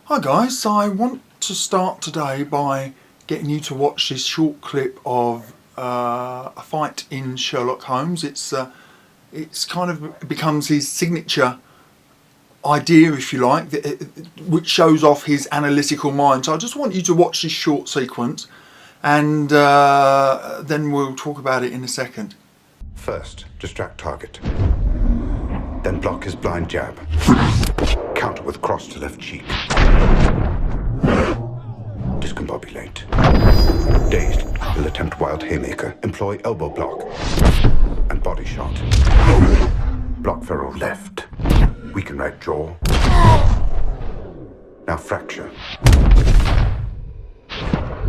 Hi guys, so I want to start today by getting you to watch this short clip of a fight in Sherlock Holmes. It's kind of becomes his signature idea, if you like, which shows off his analytical mind. So I just want you to watch this short sequence and then we'll talk about it in a second. First, distract target. Then block his blind jab. Counter with cross to left cheek. Discombobulate. Dazed, will attempt wild haymaker. Employ elbow block. And body shot. Block ferrule left. Weaken right jaw. Now fracture.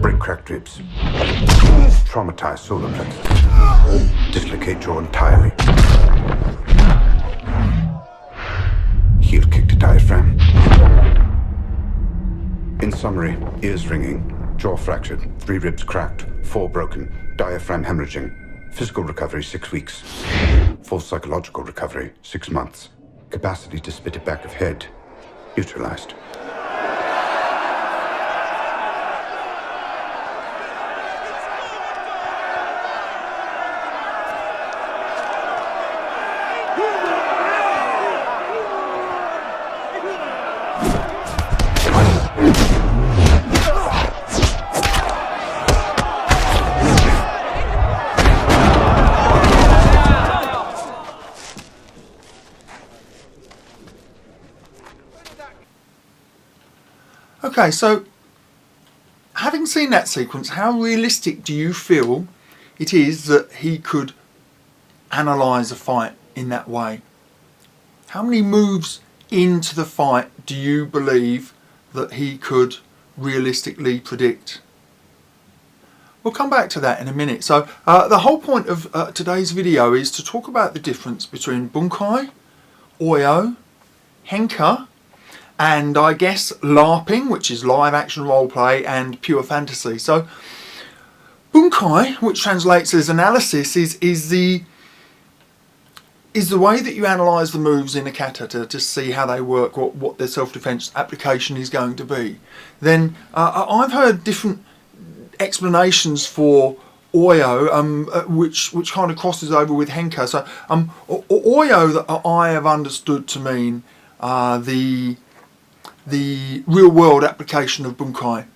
Break cracked ribs. Traumatize solar plexus. Dislocate jaw entirely. Heel kick to diaphragm. In summary, ears ringing, jaw fractured, 3 ribs cracked, 4 broken, diaphragm hemorrhaging. Physical recovery 6 weeks. Full psychological recovery 6 months. Capacity to spit it back of head neutralized. Okay, so having seen that sequence, how realistic do you feel it is that he could analyse a fight in that way? How many moves into the fight do you believe that he could realistically predict? We'll come back to that in a minute. So the whole point of today's video is to talk about the difference between Bunkai, Oyo, Henka, and I guess LARPing, which is live action roleplay, and pure fantasy. So Bunkai, which translates as analysis, is the way that you analyse the moves in a kata to see how they work, what their self-defence application is going to be. Then I've heard different explanations for Oyo, which kind of crosses over with Henka. So Oyo that I have understood to mean the real-world application of Bunkai,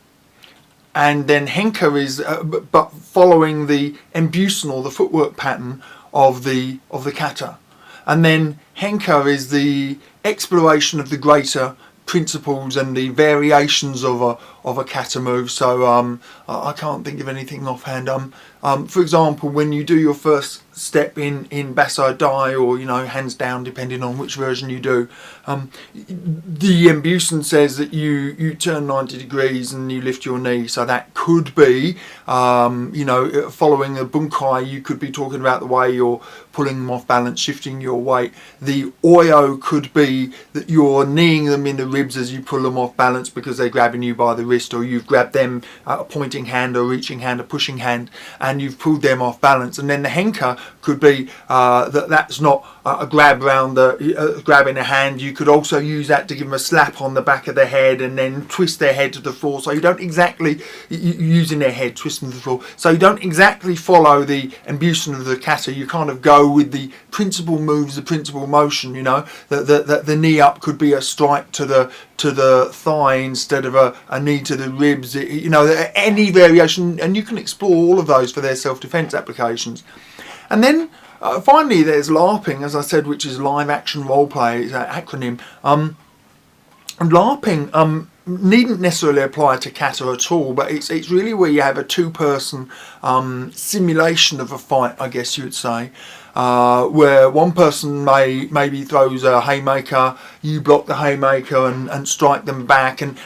and then Henka is but following the embusen or the footwork pattern of the kata, and then Henka is the exploration of the greater principles and the variations of a kata move. So I can't think of anything offhand. For example, when you do your first step in Basai Dai, or hands down, depending on which version you do, the embusen says that you turn 90 degrees and you lift your knee. So that could be following a Bunkai, you could be talking about the way you're pulling them off balance, shifting your weight. The Oyo could be that you're kneeing them in the ribs as you pull them off balance because they're grabbing you by the wrist, or you've grabbed them a pointing hand, or reaching hand, or pushing hand, and you've pulled them off balance. And then the Henka could be that's not a grab around the grabbing a hand. You could also use that to give them a slap on the back of the head and then twist their head to the floor. So you don't exactly using their head, twisting to the floor. So you don't exactly follow the embusen of the kata. You kind of go with the principal moves, the principal motion. The knee up could be a strike to the thigh instead of a knee to the ribs. Any variation, and you can explore all of those for their self-defense applications. And then finally there's LARPing, as I said, which is live action roleplay, is an acronym. And LARPing needn't necessarily apply to kata at all, but it's really where you have a 2-person simulation of a fight, I guess you would say, where one person maybe throws a haymaker, you block the haymaker and strike them back, and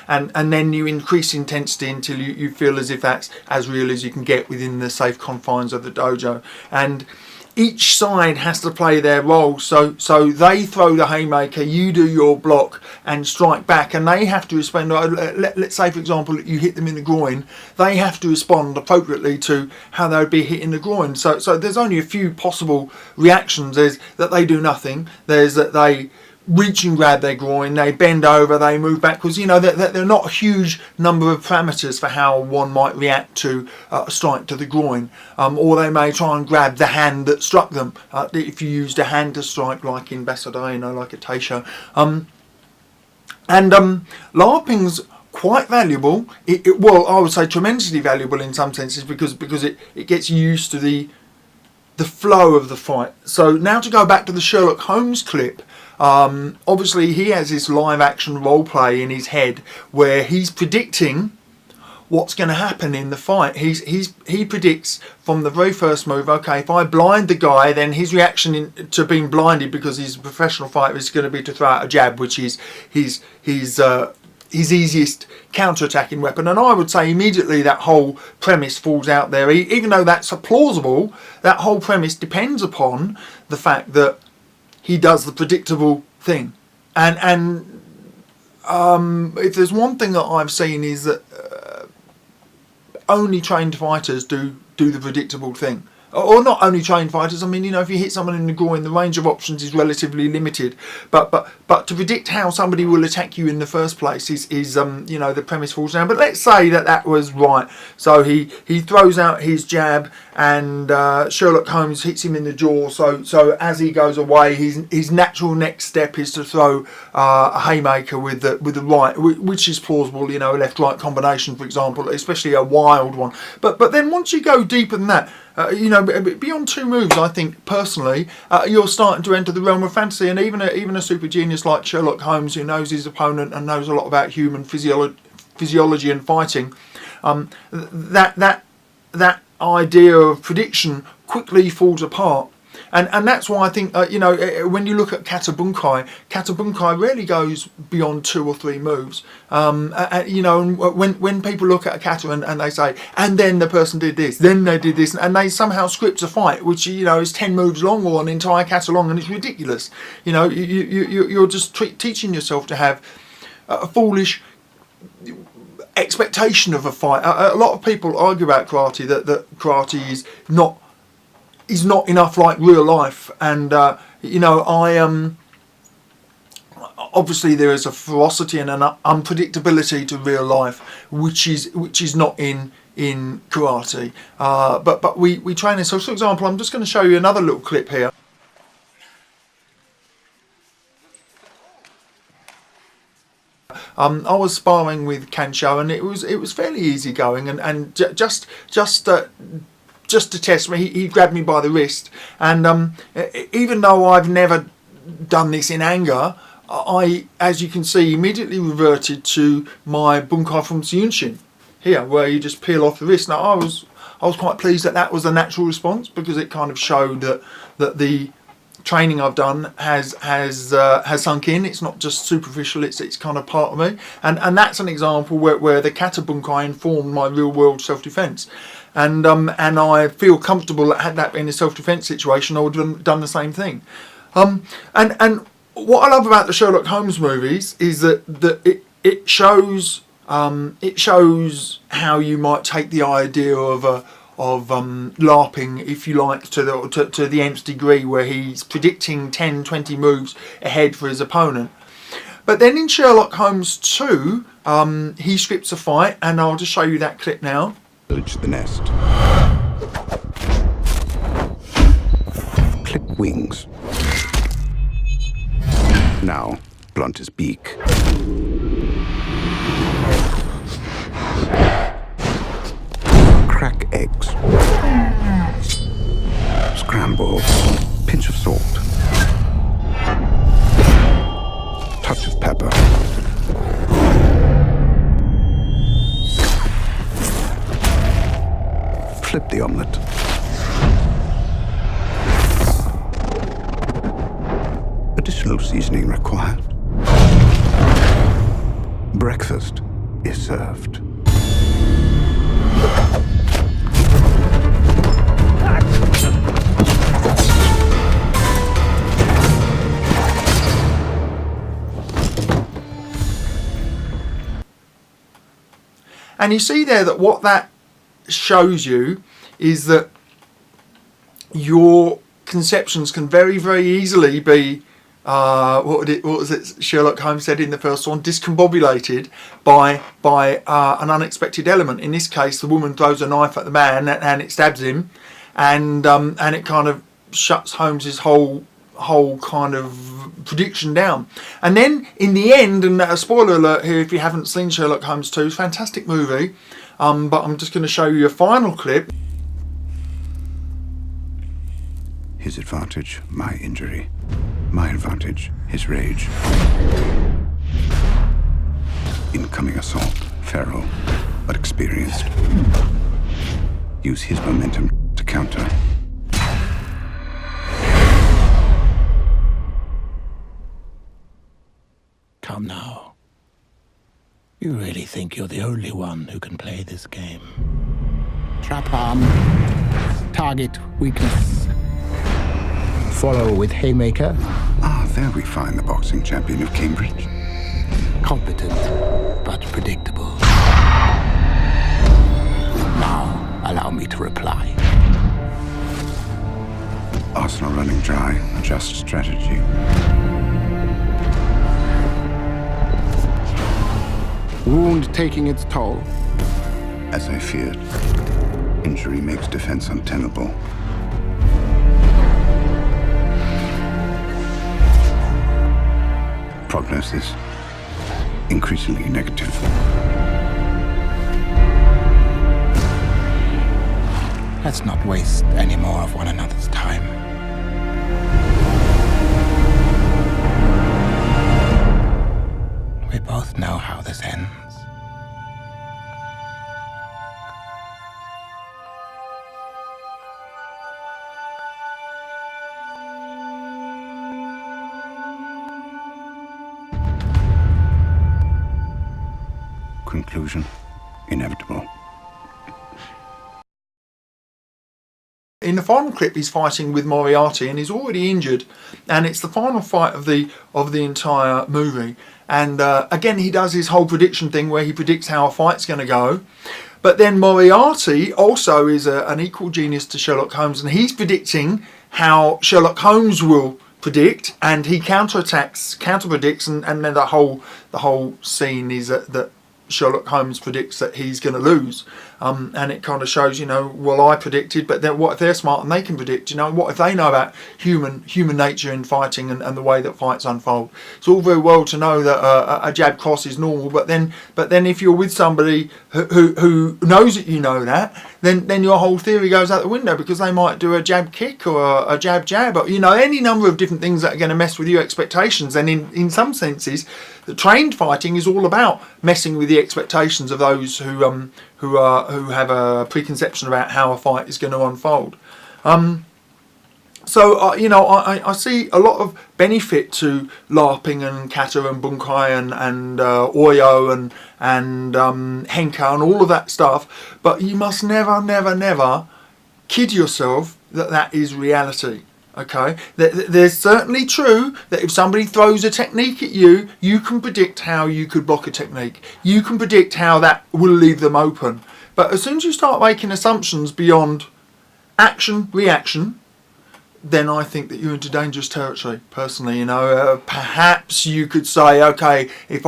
then you increase intensity until you feel as if that's as real as you can get within the safe confines of the dojo. And each side has to play their role. So they throw the haymaker, you do your block and strike back, and they have to respond. Let's say, for example, that you hit them in the groin, they have to respond appropriately to how they would be hit in the groin. So there's only a few possible reactions. There's that they do nothing. There's that they reach and grab their groin, they bend over, they move backwards. You know, they're not a huge number of parameters for how one might react to a strike to the groin, or they may try and grab the hand that struck them if you used a hand to strike, like in Basada, you know, like a Taisha. LARPing's quite valuable. Well, I would say tremendously valuable in some senses, because it gets you used to the flow of the fight. So now to go back to the Sherlock Holmes clip, obviously he has this live action role play in his head where he's predicting what's going to happen in the fight. He predicts from the very first move, okay, if I blind the guy, then his reaction to being blinded, because he's a professional fighter, is going to be to throw out a jab, which is his easiest counter-attacking weapon. And I would say immediately that whole premise falls out there. Even though that's plausible, that whole premise depends upon the fact that he does the predictable thing. And if there's one thing that I've seen, is that only trained fighters do the predictable thing. Or not only trained fighters. I mean, you know, if you hit someone in the groin, the range of options is relatively limited. But to predict how somebody will attack you in the first place is you know, the premise falls down. But let's say that was right. So he throws out his jab, and Sherlock Holmes hits him in the jaw. So as he goes away, his natural next step is to throw a haymaker with the right, which is plausible. You know, a left-right combination, for example, especially a wild one. But then once you go deeper than that, you know, beyond 2 moves, I think personally, you're starting to enter the realm of fantasy. And even a super genius like Sherlock Holmes, who knows his opponent and knows a lot about human physiology and fighting, that idea of prediction quickly falls apart. And that's why I think, you know, when you look at Kata Bunkai rarely goes beyond 2 or 3 moves. You know, when people look at a kata and they say, and then the person did this, then they did this, and they somehow script a fight which, you know, is 10 moves long or an entire kata long, and it's ridiculous. You know, you're just teaching yourself to have a foolish expectation of a fight. A lot of people argue about karate, that karate is not enough like real life, and you know, obviously there is a ferocity and an unpredictability to real life which is not in karate, but we train this. So for example, I'm just going to show you another little clip here. I was sparring with Kansho, and it was fairly easy going, and just to test me, he grabbed me by the wrist, and even though I've never done this in anger, I, as you can see, immediately reverted to my Bunkai from Tsunshin here, where you just peel off the wrist. Now I was quite pleased that was a natural response, because it kind of showed that the training I've done has sunk in. It's not just superficial, it's kind of part of me, and that's an example where the Kata Bunkai informed my real world self-defense. And I feel comfortable that had that been a self-defense situation, I would have done the same thing. And what I love about the Sherlock Holmes movies is that it shows how you might take the idea of LARPing, if you like, to the nth degree, where he's predicting 10-20 moves ahead for his opponent. But then in Sherlock Holmes 2, he scripts a fight, and I'll just show you that clip now. Pillage the nest. Clip wings. Now, blunt his beak. Crack eggs. Scramble. Pinch of salt. Touch of pepper. Flip the omelette. Additional seasoning required. Breakfast is served. And you see there that what that shows you is that your conceptions can very, very easily be what was it Sherlock Holmes said in the first one, discombobulated by an unexpected element. In this case, the woman throws a knife at the man and it stabs him, and it kind of shuts Holmes's whole kind of prediction down. And then in the end, and a spoiler alert here if you haven't seen Sherlock Holmes 2, it's a fantastic movie, but I'm just going to show you a final clip. His advantage, my injury. My advantage, his rage. Incoming assault, feral, but experienced. Use his momentum to counter. Come now. You really think you're the only one who can play this game? Trap arm. Target weakness. Follow with haymaker. Ah, there we find the boxing champion of Cambridge. Competent, but predictable. Now, allow me to reply. Arsenal running dry, adjust strategy. Wound taking its toll. As I feared, injury makes defense untenable. Prognosis increasingly negative. Let's not waste any more of one another's time. We both know how this ends. Conclusion inevitable. In the final clip, he's fighting with Moriarty, and he's already injured, and it's the final fight of the entire movie. And again, he does his whole prediction thing where he predicts how a fight's going to go. But then Moriarty also is an equal genius to Sherlock Holmes, and he's predicting how Sherlock Holmes will predict, and he counter-predicts, and then the whole scene is that Sherlock Holmes predicts that he's going to lose, and it kind of shows, well, I predicted, but then what if they're smart and they can predict? What if they know about human nature in fighting and the way that fights unfold? It's all very well to know that a jab cross is normal, but then if you're with somebody who knows that you know that, then your whole theory goes out the window, because they might do a jab kick or a jab, or any number of different things that are going to mess with your expectations. And in some senses, the trained fighting is all about messing with the expectations of those who have a preconception about how a fight is going to unfold. So I see a lot of benefit to LARPing and Kata and Bunkai and Oyo and Henka and all of that stuff, but you must never kid yourself that is reality. Okay, there's certainly true that if somebody throws a technique at you, you can predict how you could block a technique. You can predict how that will leave them open. But as soon as you start making assumptions beyond action, reaction, then I think that you're into dangerous territory. Personally, perhaps you could say, okay, if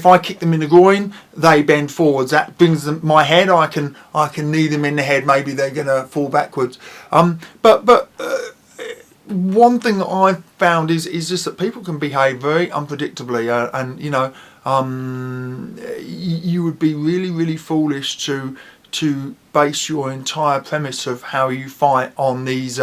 I kick them in the groin, they bend forwards. That brings them my head. I can knee them in the head. Maybe they're going to fall backwards. But one thing that I've found is just that people can behave very unpredictably, and you would be really foolish to base your entire premise of how you fight on these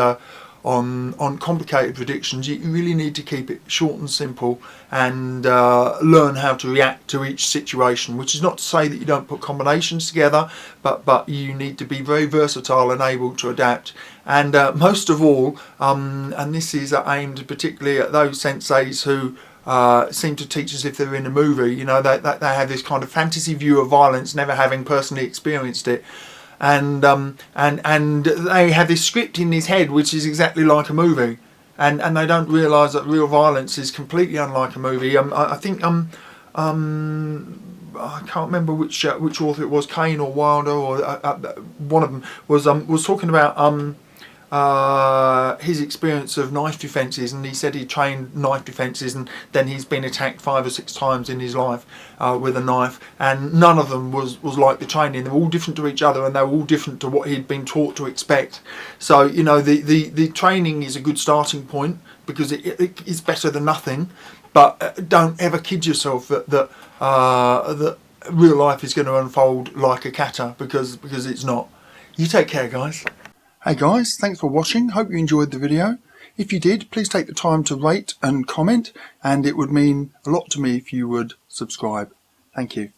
on complicated predictions. You really need to keep it short and simple, and learn how to react to each situation, which is not to say that you don't put combinations together, but you need to be very versatile and able to adapt. And most of all, and this is aimed particularly at those senseis who seem to teach as if they're in a movie. They have this kind of fantasy view of violence, never having personally experienced it. And they have this script in his head which is exactly like a movie, and they don't realise that real violence is completely unlike a movie. I think I can't remember which author it was, Kane or Wilder, or one of them was talking about his experience of knife defences, and he said he trained knife defences, and then he's been attacked 5 or 6 times in his life with a knife, and none of them was like the training. They were all different to each other, and they were all different to what he'd been taught to expect. So, you know, the training is a good starting point, because it is better than nothing. But don't ever kid yourself that real life is going to unfold like a kata, because it's not. You take care, guys. Hey guys, thanks for watching. Hope you enjoyed the video. If you did, please take the time to rate and comment, and it would mean a lot to me if you would subscribe. Thank you.